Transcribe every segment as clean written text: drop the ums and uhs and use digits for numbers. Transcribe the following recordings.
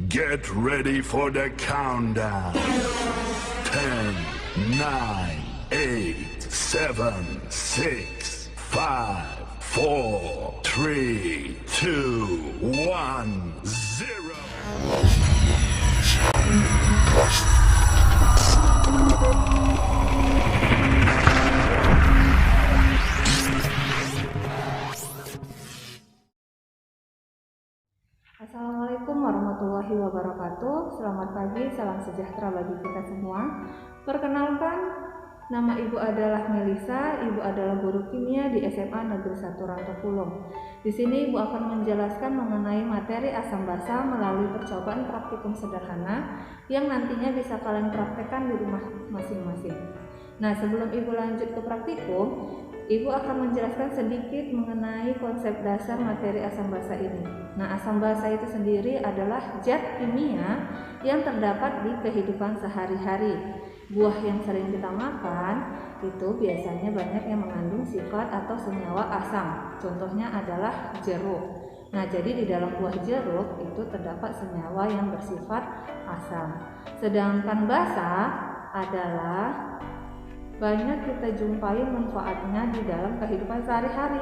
Get ready for the countdown. 10, 9, 8, 7, 6, 5, 4, 3, 2, 1, 0. Assalamualaikum warahmatullahi wabarakatuh. Selamat pagi, salam sejahtera bagi kita semua. Perkenalkan, nama Ibu adalah Melisa. Ibu adalah guru kimia di SMA Negeri 1 Rantopulung. Di sini Ibu akan menjelaskan mengenai materi asam basa melalui percobaan praktikum sederhana yang nantinya bisa kalian praktekkan di rumah masing-masing. Nah, sebelum Ibu lanjut ke praktikum, Ibu akan menjelaskan sedikit mengenai konsep dasar materi asam basa ini. Nah, asam basa itu sendiri adalah zat kimia yang terdapat di kehidupan sehari-hari. Buah yang sering kita makan itu biasanya banyak yang mengandung sifat atau senyawa asam. Contohnya adalah jeruk. Nah, jadi di dalam buah jeruk itu terdapat senyawa yang bersifat asam. Sedangkan basa adalah banyak kita jumpai manfaatnya di dalam kehidupan sehari-hari.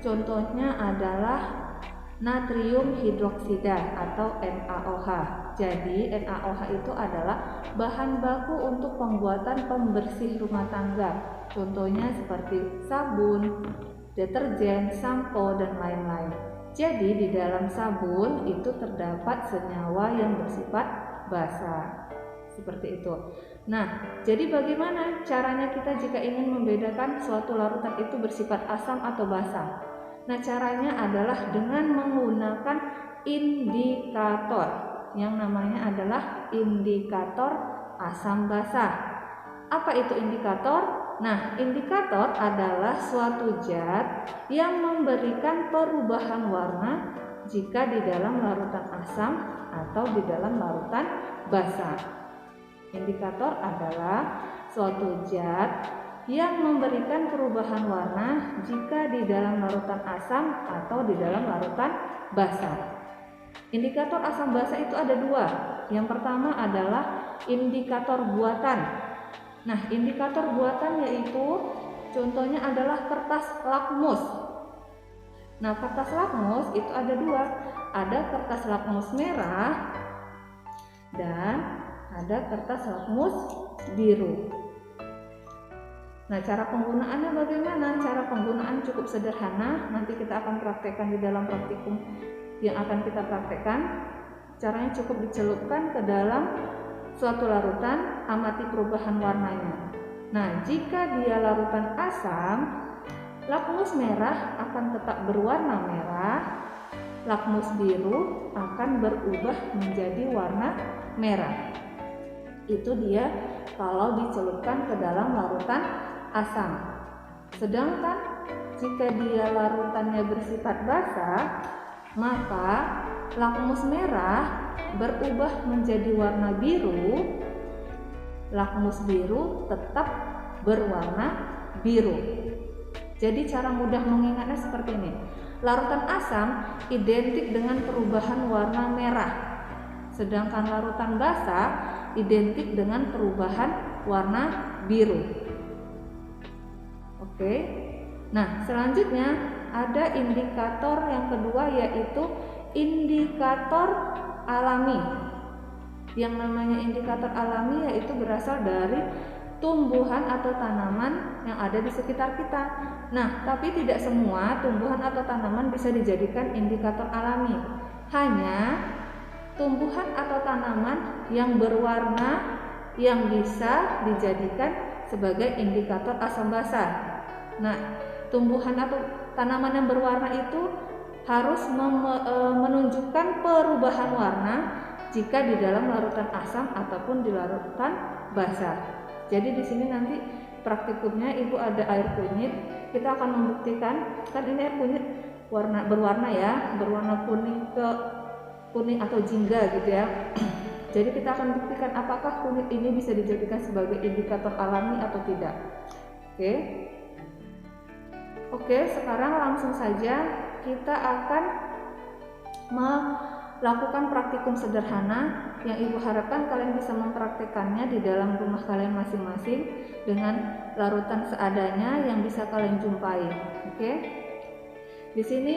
Contohnya adalah natrium hidroksida atau NaOH. Jadi NaOH itu adalah bahan baku untuk pembuatan pembersih rumah tangga. Contohnya seperti sabun, deterjen, sampo, dan lain-lain. Jadi di dalam sabun itu terdapat senyawa yang bersifat basa. Seperti itu. Nah, jadi bagaimana caranya kita jika ingin membedakan suatu larutan itu bersifat asam atau basa? Nah, caranya adalah dengan menggunakan indikator yang namanya adalah indikator asam basa. Apa itu indikator? Nah, indikator adalah suatu zat yang memberikan perubahan warna jika di dalam larutan asam atau di dalam larutan basa. Indikator adalah suatu zat yang memberikan perubahan warna jika di dalam larutan asam atau di dalam larutan basa. Indikator asam basa itu ada dua. Yang pertama adalah indikator buatan. Nah, indikator buatan yaitu contohnya adalah kertas lakmus. Nah, kertas lakmus itu ada dua. Ada kertas lakmus merah dan ada kertas lakmus biru. Nah, cara penggunaannya bagaimana? Cara penggunaan cukup sederhana. Nanti kita akan praktekkan di dalam praktikum yang akan kita praktekkan. Caranya cukup dicelupkan ke dalam suatu larutan, amati perubahan warnanya. Nah, jika dia larutan asam, lakmus merah akan tetap berwarna merah, lakmus biru akan berubah menjadi warna merah. Itu dia kalau dicelupkan ke dalam larutan asam. Sedangkan jika dia larutannya bersifat basa, maka lakmus merah berubah menjadi warna biru, lakmus biru tetap berwarna biru. Jadi cara mudah mengingatnya seperti ini. Larutan asam identik dengan perubahan warna merah, sedangkan larutan basa identik dengan perubahan warna biru. Oke. Nah, selanjutnya ada indikator yang kedua yaitu indikator alami. Yang namanya indikator alami yaitu berasal dari tumbuhan atau tanaman yang ada di sekitar kita. Nah, tapi tidak semua tumbuhan atau tanaman bisa dijadikan indikator alami. Hanya tumbuhan atau tanaman yang berwarna yang bisa dijadikan sebagai indikator asam basa. Nah, tumbuhan atau tanaman yang berwarna itu harus menunjukkan perubahan warna jika di dalam larutan asam ataupun di larutan basa. Jadi di sini nanti praktikumnya Ibu ada air kunyit. Kita akan membuktikan, kan ini air kunyit berwarna ya, berwarna kuning atau jingga gitu ya. Jadi kita akan buktikan apakah kunyit ini bisa dijadikan sebagai indikator alami atau tidak. Oke, sekarang langsung saja kita akan lakukan praktikum sederhana yang Ibu harapkan kalian bisa mempraktekannya di dalam rumah kalian masing-masing dengan larutan seadanya yang bisa kalian jumpai. Oke? Di sini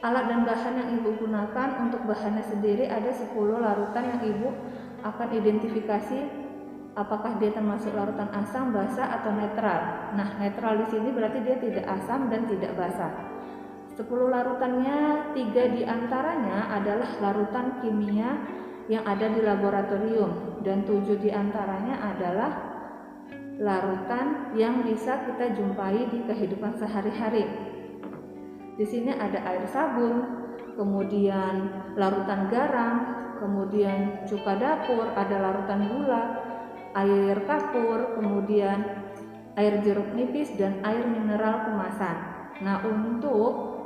alat dan bahan yang Ibu gunakan. Untuk bahannya sendiri ada 10 larutan yang Ibu akan identifikasi apakah dia termasuk larutan asam, basa atau netral. Nah, netral di sini berarti dia tidak asam dan tidak basa. 10 larutannya, 3 diantaranya adalah larutan kimia yang ada di laboratorium dan 7 diantaranya adalah larutan yang bisa kita jumpai di kehidupan sehari-hari. Di sini ada air sabun, kemudian larutan garam, kemudian cuka dapur, ada larutan gula, air kapur, kemudian air jeruk nipis dan air mineral kemasan. Nah, untuk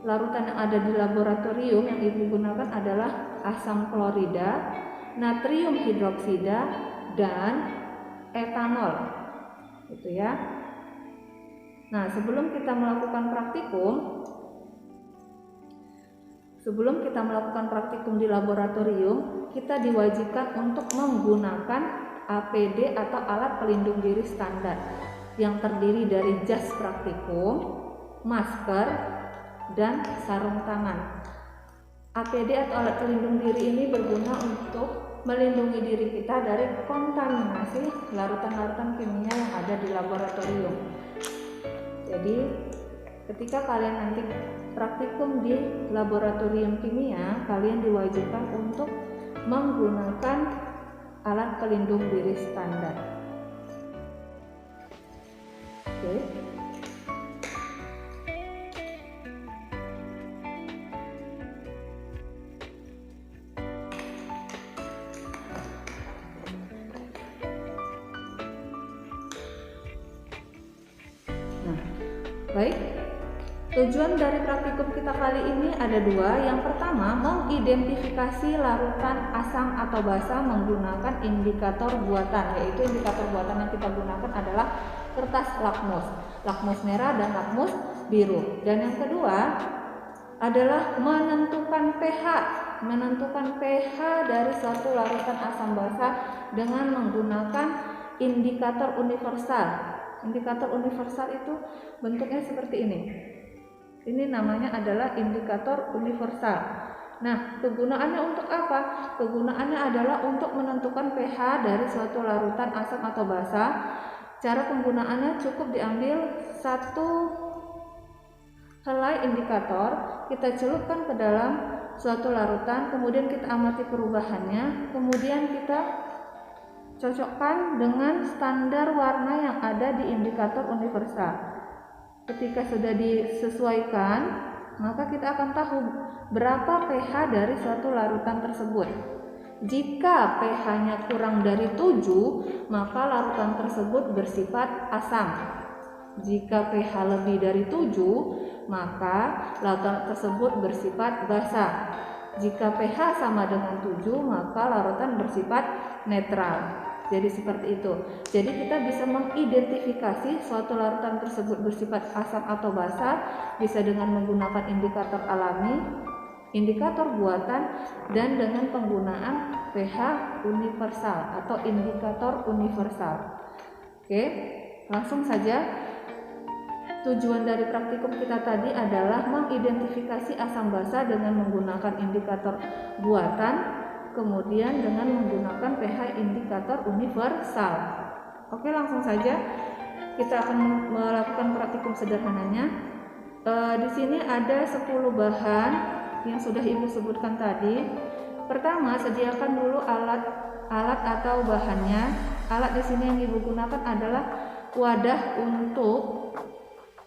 larutan yang ada di laboratorium yang Ibu gunakan adalah asam klorida, natrium hidroksida, dan etanol. Gitu ya. Nah, sebelum kita melakukan praktikum di laboratorium, kita diwajibkan untuk menggunakan APD atau alat pelindung diri standar yang terdiri dari jas praktikum, masker, dan sarung tangan. APD atau alat pelindung diri ini berguna untuk melindungi diri kita dari kontaminasi larutan-larutan kimia yang ada di laboratorium. Jadi ketika kalian nanti praktikum di laboratorium kimia, kalian diwajibkan untuk menggunakan alat pelindung diri standar. Oke. Baik, tujuan dari praktikum kita kali ini ada 2. Yang pertama, mengidentifikasi larutan asam atau basa menggunakan indikator buatan, yaitu indikator buatan yang kita gunakan adalah kertas lakmus merah dan lakmus biru. Dan yang kedua adalah menentukan pH dari suatu larutan asam basa dengan menggunakan indikator universal. Indikator universal itu bentuknya seperti ini. Ini namanya adalah indikator universal. Nah, kegunaannya untuk apa? Kegunaannya adalah untuk menentukan pH dari suatu larutan asam atau basa. Cara penggunaannya cukup diambil 1 helai indikator, kita celupkan ke dalam suatu larutan, kemudian kita amati perubahannya, kemudian kita cocokkan dengan standar warna yang ada di indikator universal. Ketika sudah disesuaikan, maka kita akan tahu berapa pH dari suatu larutan tersebut. Jika pH-nya kurang dari 7, maka larutan tersebut bersifat asam. Jika pH lebih dari 7, maka larutan tersebut bersifat basa. Jika pH sama dengan 7, maka larutan bersifat netral. Jadi seperti itu. Jadi kita bisa mengidentifikasi suatu larutan tersebut bersifat asam atau basa bisa dengan menggunakan indikator alami, indikator buatan, dan dengan penggunaan pH universal atau indikator universal. Oke, langsung saja. Tujuan dari praktikum kita tadi adalah mengidentifikasi asam basa dengan menggunakan indikator buatan, kemudian dengan menggunakan pH indikator universal. Oke, langsung saja kita akan melakukan praktikum sederhananya. Di sini ada 10 bahan yang sudah Ibu sebutkan tadi. Pertama, sediakan dulu alat atau bahannya. Alat di sini yang Ibu gunakan adalah wadah untuk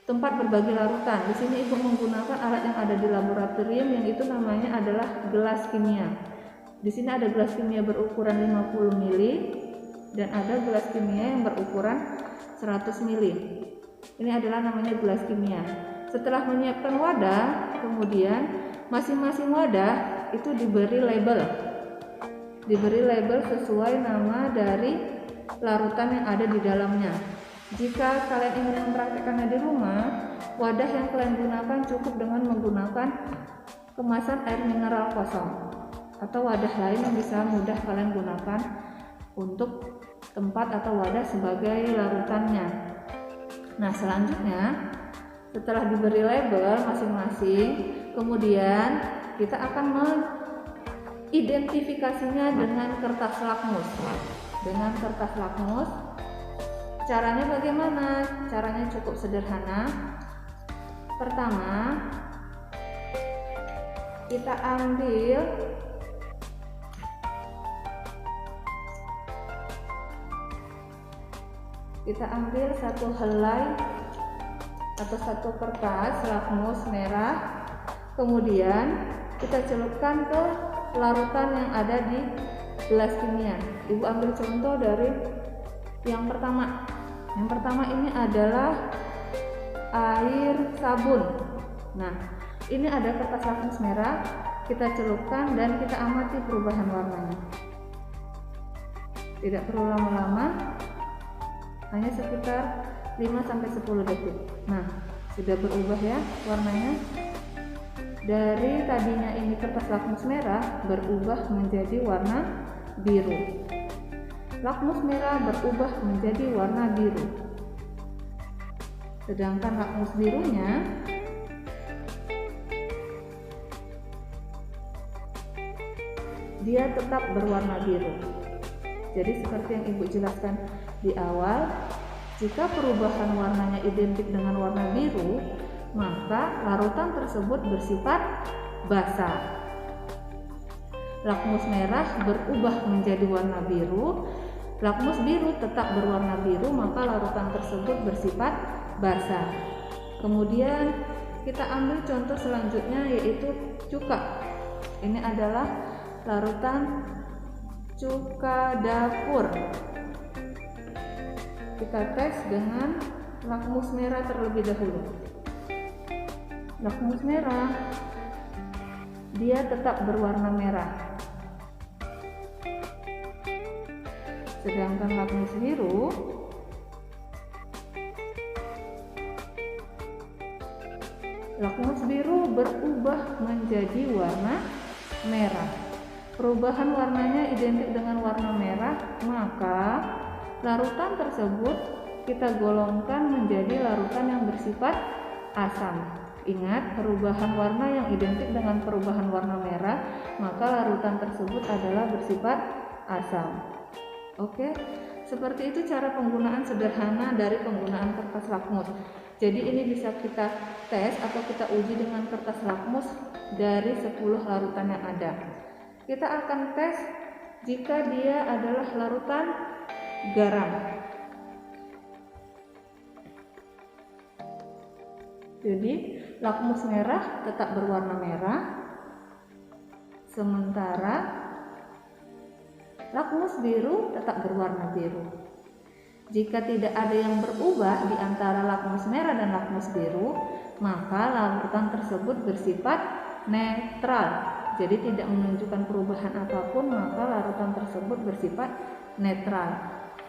tempat berbagi larutan. Di sini Ibu menggunakan alat yang ada di laboratorium yang itu namanya adalah gelas kimia. Di sini ada gelas kimia berukuran 50 ml dan ada gelas kimia yang berukuran 100 ml. Ini adalah namanya gelas kimia. Setelah menyiapkan wadah, kemudian masing-masing wadah itu diberi label. Diberi label sesuai nama dari larutan yang ada di dalamnya. Jika kalian ingin mempraktikkannya di rumah, wadah yang kalian gunakan cukup dengan menggunakan kemasan air mineral kosong atau wadah lain yang bisa mudah kalian gunakan untuk tempat atau wadah sebagai larutannya. Nah, selanjutnya setelah diberi label masing-masing, kemudian kita akan mengidentifikasinya dengan kertas lakmus. Dengan kertas lakmus, caranya bagaimana? Caranya cukup sederhana. Pertama, kita ambil satu helai atau satu kertas lakmus merah, kemudian kita celupkan ke larutan yang ada di gelas kimia. Ibu ambil contoh dari yang pertama. Yang pertama ini adalah air sabun. Nah, ini ada kertas lakmus merah, kita celupkan dan kita amati perubahan warnanya. Tidak perlu lama-lama, hanya sekitar 5-10 detik. Nah, sudah berubah ya warnanya. Dari tadinya ini kertas lakmus merah berubah menjadi warna biru. Lakmus merah berubah menjadi warna biru. Sedangkan lakmus birunya dia tetap berwarna biru. Jadi seperti yang Ibu jelaskan di awal, jika perubahan warnanya identik dengan warna biru, maka larutan tersebut bersifat basah. Lakmus merah berubah menjadi warna biru, lakmus biru tetap berwarna biru, maka larutan tersebut bersifat basah. Kemudian kita ambil contoh selanjutnya, yaitu cuka. Ini adalah larutan cuka dapur. Kita tes dengan lakmus merah terlebih dahulu. Lakmus merah dia tetap berwarna merah, sedangkan lakmus biru berubah menjadi warna merah. Perubahan warnanya identik dengan warna merah, maka larutan tersebut kita golongkan menjadi larutan yang bersifat asam. Ingat, perubahan warna yang identik dengan perubahan warna merah, maka larutan tersebut adalah bersifat asam. Oke, seperti itu cara penggunaan sederhana dari penggunaan kertas lakmus. Jadi ini bisa kita tes atau kita uji dengan kertas lakmus dari 10 larutan yang ada. Kita akan tes jika dia adalah larutan garam. Jadi lakmus merah tetap berwarna merah, sementara lakmus biru tetap berwarna biru. Jika tidak ada yang berubah di antara lakmus merah dan lakmus biru, maka larutan tersebut bersifat netral. Jadi tidak menunjukkan perubahan apapun, maka larutan tersebut bersifat netral.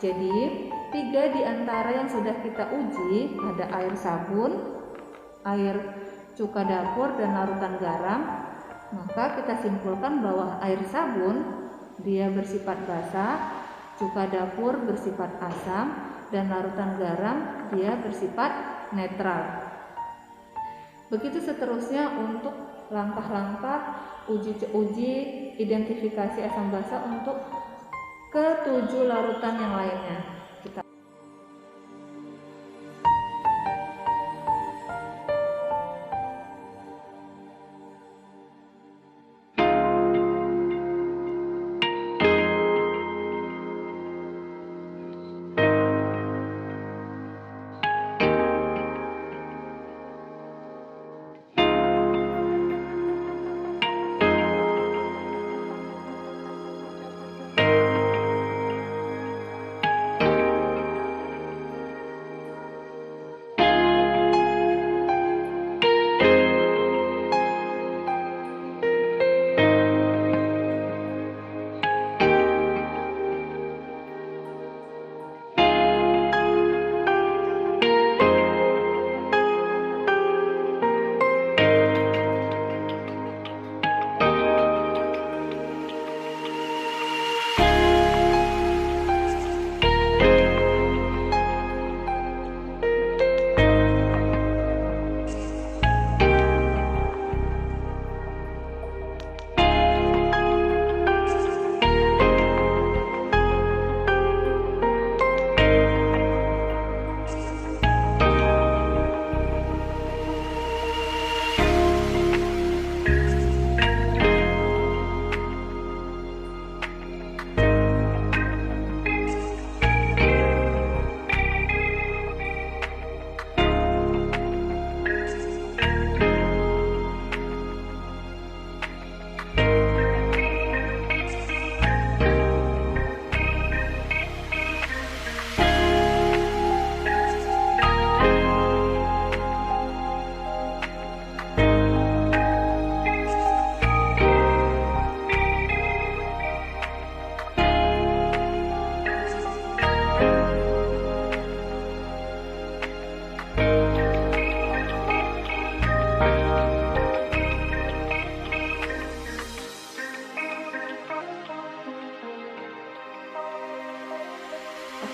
Jadi 3 di antara yang sudah kita uji ada air sabun, air cuka dapur, dan larutan garam. Maka kita simpulkan bahwa air sabun dia bersifat basah, cuka dapur bersifat asam, dan larutan garam dia bersifat netral. Begitu seterusnya untuk langkah-langkah uji identifikasi asam basa untuk ke-7 larutan yang lainnya.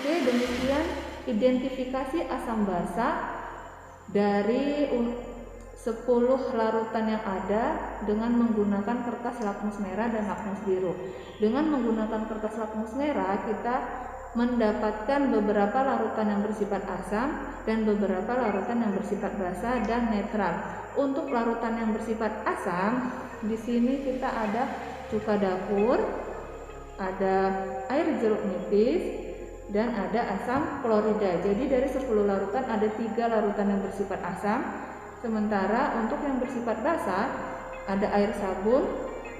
Oke, demikian identifikasi asam basa dari 10 larutan yang ada dengan menggunakan kertas lakmus merah dan lakmus biru. Dengan menggunakan kertas lakmus merah, kita mendapatkan beberapa larutan yang bersifat asam dan beberapa larutan yang bersifat basa dan netral. Untuk larutan yang bersifat asam, di sini kita ada cuka dapur, ada air jeruk nipis, dan ada asam klorida. Jadi dari 10 larutan ada 3 larutan yang bersifat asam. Sementara untuk yang bersifat basa ada air sabun,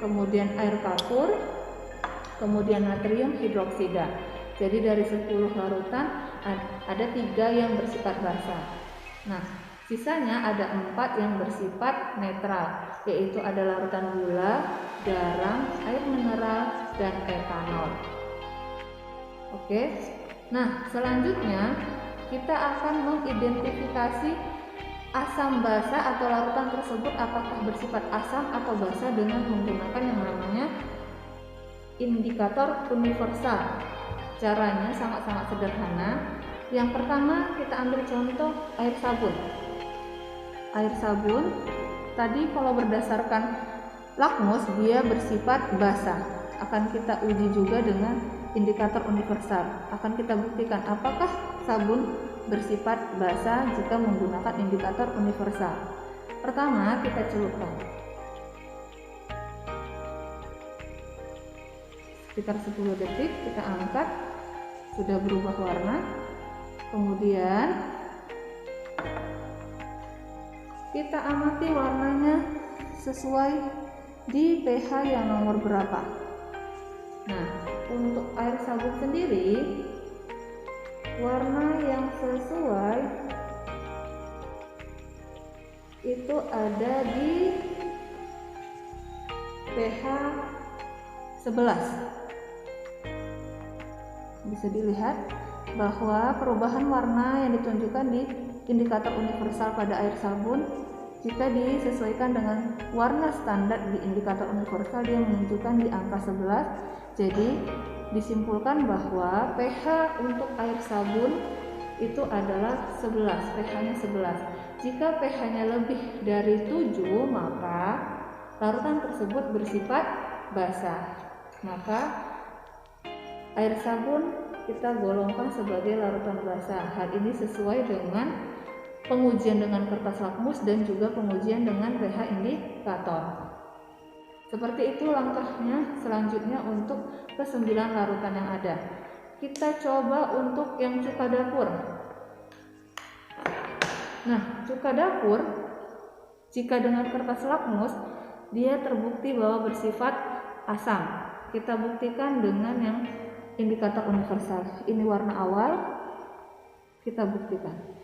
kemudian air kapur, kemudian natrium hidroksida. Jadi dari 10 larutan ada 3 yang bersifat basa. Nah, sisanya ada 4 yang bersifat netral, yaitu ada larutan gula, garam, air mineral, dan etanol. Oke. Nah, selanjutnya kita akan mengidentifikasi asam basa atau larutan tersebut apakah bersifat asam atau basa dengan menggunakan yang namanya indikator universal. Caranya sangat-sangat sederhana. Yang pertama, kita ambil contoh air sabun. Air sabun tadi kalau berdasarkan lakmus dia bersifat basa. Akan kita uji juga dengan indikator universal. Akan kita buktikan apakah sabun bersifat basa jika menggunakan indikator universal. Pertama, kita celupkan sekitar 10 detik, kita angkat, sudah berubah warna. Kemudian kita amati warnanya sesuai di pH yang nomor berapa. Nah, untuk air sabun sendiri, warna yang sesuai itu ada di pH 11. Bisa dilihat bahwa perubahan warna yang ditunjukkan di indikator universal pada air sabun jika disesuaikan dengan warna standar di indikator universal dia menunjukkan di angka 11. Jadi disimpulkan bahwa pH untuk air sabun itu adalah 11, pH-nya 11. Jika pH-nya lebih dari 7, maka larutan tersebut bersifat basa. Maka air sabun kita golongkan sebagai larutan basa. Hal ini sesuai dengan pengujian dengan kertas lakmus dan juga pengujian dengan pH indikator. Seperti itu langkahnya selanjutnya untuk ke-9 larutan yang ada. Kita coba untuk yang cuka dapur. Nah, cuka dapur jika dengan kertas lakmus dia terbukti bahwa bersifat asam. Kita buktikan dengan yang indikator universal. Ini warna awal, kita buktikan.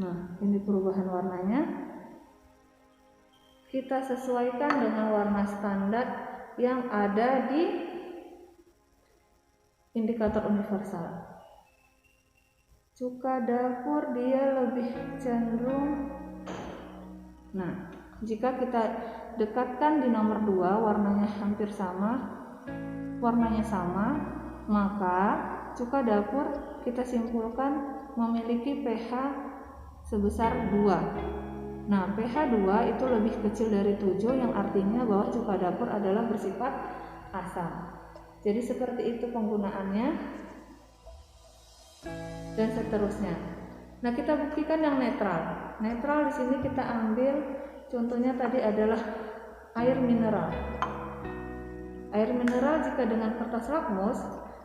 Nah, ini perubahan warnanya. Kita sesuaikan dengan warna standar yang ada di indikator universal. Cuka dapur dia lebih cenderung. Nah, jika kita dekatkan di nomor 2 warnanya hampir sama, warnanya sama, maka cuka dapur kita simpulkan memiliki pH sebesar 2. Nah, pH 2 itu lebih kecil dari 7 yang artinya bahwa cuka dapur adalah bersifat asam. Jadi seperti itu penggunaannya dan seterusnya. Nah, kita buktikan yang netral. Netral di sini kita ambil contohnya tadi adalah air mineral. Air mineral jika dengan kertas lakmus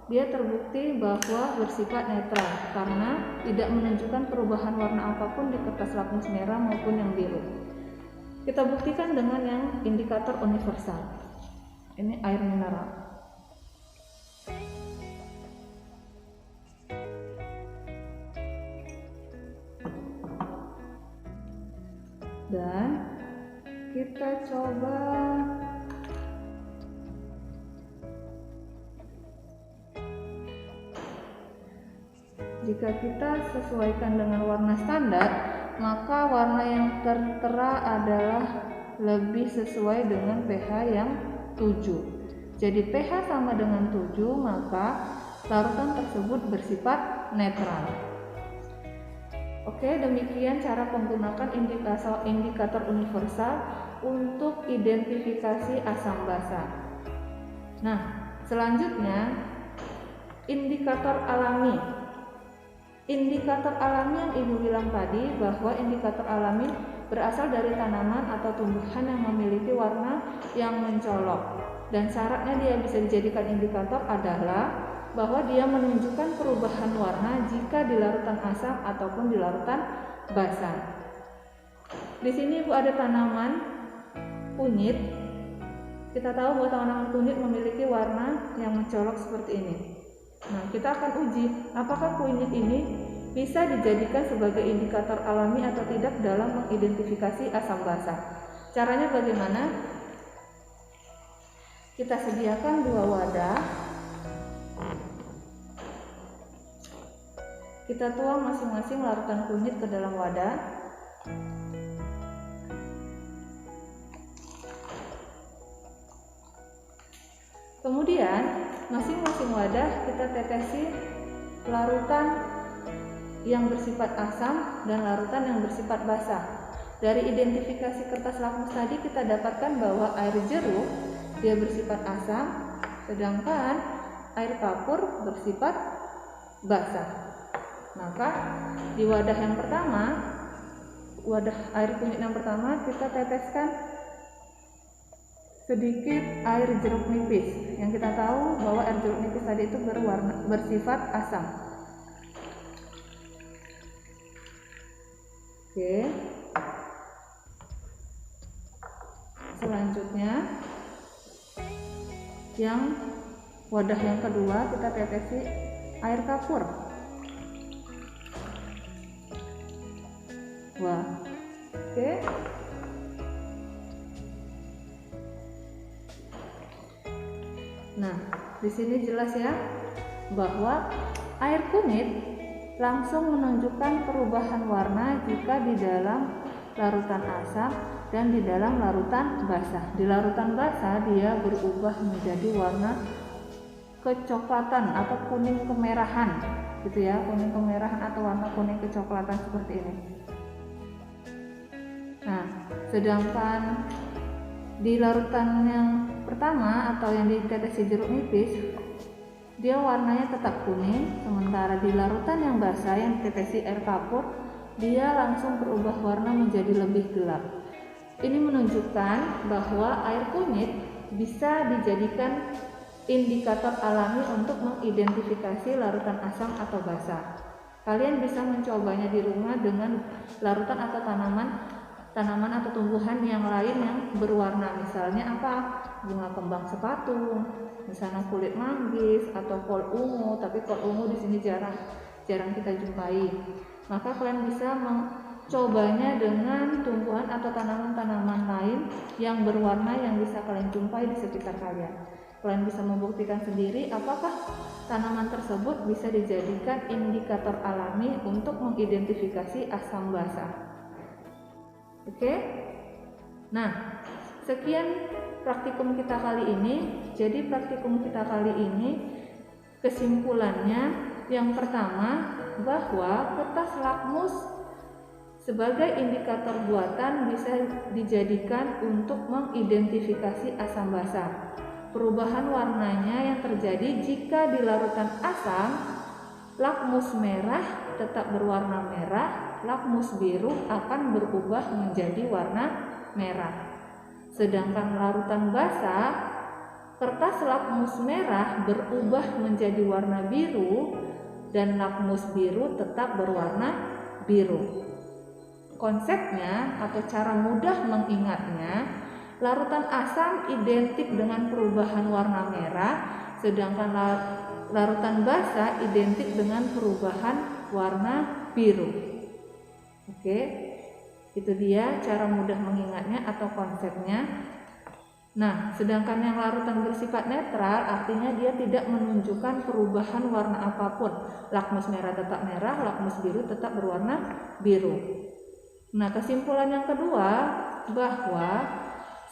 dia terbukti bahwa bersifat netral karena tidak menunjukkan perubahan warna apapun di kertas lakmus merah maupun yang biru. Kita buktikan dengan yang indikator universal. Ini air mineral. Dan kita coba jika kita sesuaikan dengan warna standar, maka warna yang tertera adalah lebih sesuai dengan pH yang 7. Jadi pH sama dengan 7, maka larutan tersebut bersifat netral. Oke, demikian cara menggunakan indikator universal untuk identifikasi asam basa. Nah, selanjutnya indikator alami. Indikator alami yang Ibu bilang tadi bahwa indikator alami berasal dari tanaman atau tumbuhan yang memiliki warna yang mencolok. Dan syaratnya dia bisa dijadikan indikator adalah bahwa dia menunjukkan perubahan warna jika di larutan asam ataupun di larutan basa. Di sini Ibu ada tanaman kunyit. Kita tahu bahwa tanaman kunyit memiliki warna yang mencolok seperti ini. Nah, kita akan uji apakah kunyit ini bisa dijadikan sebagai indikator alami atau tidak dalam mengidentifikasi asam basa. Caranya bagaimana? Kita sediakan 2 wadah. Kita tuang masing-masing larutan kunyit ke dalam wadah. Kemudian masing-masing wadah kita tetesi larutan yang bersifat asam dan larutan yang bersifat basa. Dari identifikasi kertas lakmus tadi kita dapatkan bahwa air jeruk dia bersifat asam, sedangkan air kapur bersifat basa. Maka di wadah yang pertama, wadah air kunyit yang pertama, kita teteskan sedikit air jeruk nipis. Yang kita tahu bahwa air jeruk nipis tadi itu bersifat asam. Oke. Selanjutnya yang wadah yang kedua kita tetesi air kapur. Wah. Oke. Nah, di sini jelas ya bahwa air kunyit langsung menunjukkan perubahan warna jika di dalam larutan asam dan di dalam larutan basa. Di larutan basa dia berubah menjadi warna kecoklatan atau kuning kemerahan, gitu ya, kuning kemerahan atau warna kuning kecoklatan seperti ini. Nah, sedangkan di larutan yang pertama atau yang ditetesi jeruk nipis, dia warnanya tetap kuning, sementara di larutan yang basah yang ditetesi air kapur, dia langsung berubah warna menjadi lebih gelap. Ini menunjukkan bahwa air kunyit bisa dijadikan indikator alami untuk mengidentifikasi larutan asam atau basa. Kalian bisa mencobanya di rumah dengan larutan atau tanaman atau tumbuhan yang lain yang berwarna, misalnya apa? Bunga kembang sepatu, misalnya kulit manggis atau kol ungu, tapi kol ungu di sini jarang kita jumpai. Maka kalian bisa mencobanya dengan tumbuhan atau tanaman-tanaman lain yang berwarna yang bisa kalian jumpai di sekitar kalian. Kalian bisa membuktikan sendiri apakah tanaman tersebut bisa dijadikan indikator alami untuk mengidentifikasi asam basa. Oke? Nah, sekian praktikum kita kali ini. Jadi praktikum kita kali ini kesimpulannya yang pertama bahwa kertas lakmus sebagai indikator buatan bisa dijadikan untuk mengidentifikasi asam basa. Perubahan warnanya yang terjadi jika di larutan asam, lakmus merah tetap berwarna merah, lakmus biru akan berubah menjadi warna merah. Sedangkan larutan basa, kertas lakmus merah berubah menjadi warna biru dan lakmus biru tetap berwarna biru. Konsepnya atau cara mudah mengingatnya, larutan asam identik dengan perubahan warna merah, sedangkan larutan basa identik dengan perubahan warna biru. Oke, itu dia cara mudah mengingatnya atau konsepnya. Nah, sedangkan yang larutan bersifat netral artinya dia tidak menunjukkan perubahan warna apapun. Lakmus merah tetap merah, lakmus biru tetap berwarna biru. Nah, kesimpulan yang kedua, bahwa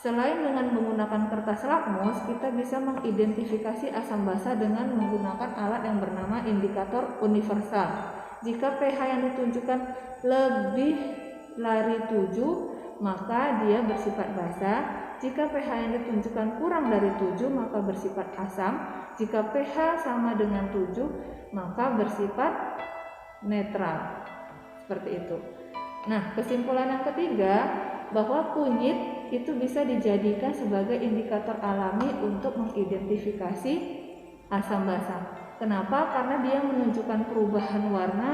selain dengan menggunakan kertas lakmus, kita bisa mengidentifikasi asam basa dengan menggunakan alat yang bernama indikator universal. Jika pH yang ditunjukkan lebih dari 7, maka dia bersifat basa. Jika pH yang ditunjukkan kurang dari 7, maka bersifat asam. Jika pH sama dengan 7, maka bersifat netral. Seperti itu. Nah, kesimpulan yang ketiga, bahwa kunyit itu bisa dijadikan sebagai indikator alami untuk mengidentifikasi asam basa. Kenapa? Karena dia menunjukkan perubahan warna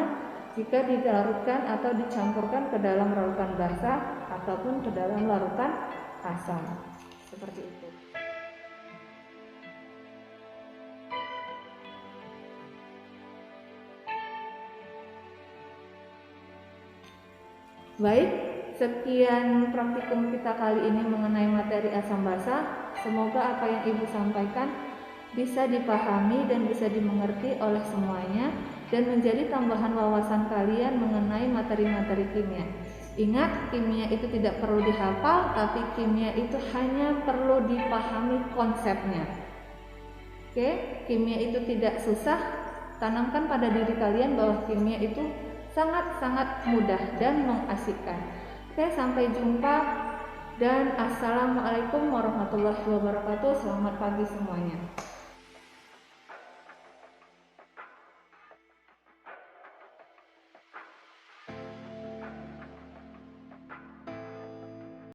jika dilarutkan atau dicampurkan ke dalam larutan basa ataupun ke dalam larutan asam. Seperti itu. Baik, sekian praktikum kita kali ini mengenai materi asam basa. Semoga apa yang Ibu sampaikan bisa dipahami dan bisa dimengerti oleh semuanya dan menjadi tambahan wawasan kalian mengenai materi-materi kimia. Ingat, kimia itu tidak perlu dihafal, tapi kimia itu hanya perlu dipahami konsepnya. Oke, kimia itu tidak susah. Tanamkan pada diri kalian bahwa kimia itu sangat-sangat mudah dan mengasihkan. Oke, sampai jumpa dan assalamualaikum warahmatullahi wabarakatuh. Selamat pagi semuanya.